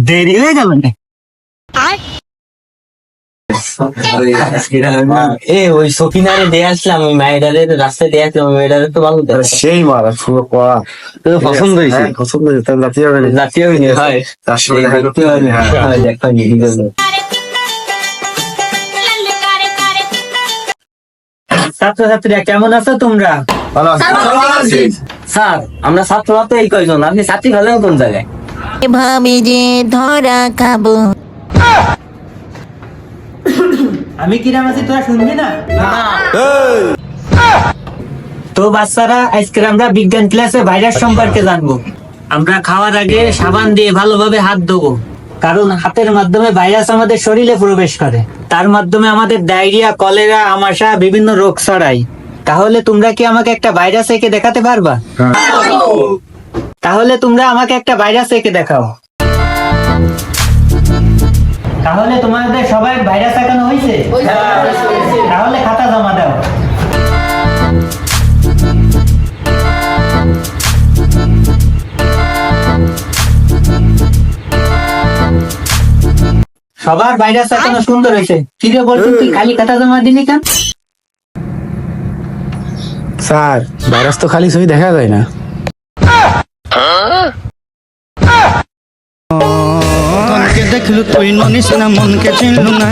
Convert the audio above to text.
দেরি হয়ে গেল না? ওই সকিনারে দিয়ে আসলাম, ওই মেয়েটারে রাস্তায় দিয়ে আসলাম, ওই মেয়েটারে তো ভালো সেই মারা পুরো পড়া পছন্দ হয়েছে। পছন্দ হয়েছে, তাহলে জাতীয় হবে না? জাতীয় হয়নি, হয় তার সাথে দেখা করতে হয় হবে। না, হ্যাঁ। হয় দেখা নি, ঠিক আছে। ছাত্রছাত্রীরা কেমন আছো তোমরা? ভালো আছি। স্যার, আমরা ছাত্ররা তো এই কয়জন, আপনি ছাত্রী হলেন কোন জায়গায়? ভাবে যে ধরা খাবো। আমি কিরাম আছি, তোরা শুনবি না? তো বাচ্চারা, আজকে আমরা বিজ্ঞান ক্লাসে ভাইরাস সম্পর্কে জানবো। আমরা খাওয়ার আগে সাবান দিয়ে ভালোভাবে হাত ধোবো, কারণ হাতের মাধ্যমে ভাইরাস আমাদের শরীরে প্রবেশ করে। তার মাধ্যমে আমাদের ডায়রিয়া, কলেরা, আমাশা বিভিন্ন রোগ ছড়ায়। তাহলে তোমরা কি আমাকে একটা ভাইরাস এঁকে দেখাতে পারবা? তাহলে তোমরা আমাকে একটা ভাইরাস এঁকে দেখাও। তাহলে তোমাদের সবাই ভাইরাস আঁকানো হয়েছে? তাহলে খাতা জমা দাও। সবার ভাইরাস আঁকানো সুন্দর হয়েছে। কি রে বলতো, তুই খালি খাতা জমা দিলি কেন? স্যার, ভাইরাস তো খালি ছবি দেখা যায় না। মনকে দেখলু তুই ননিস না, মনকে চিনলু না।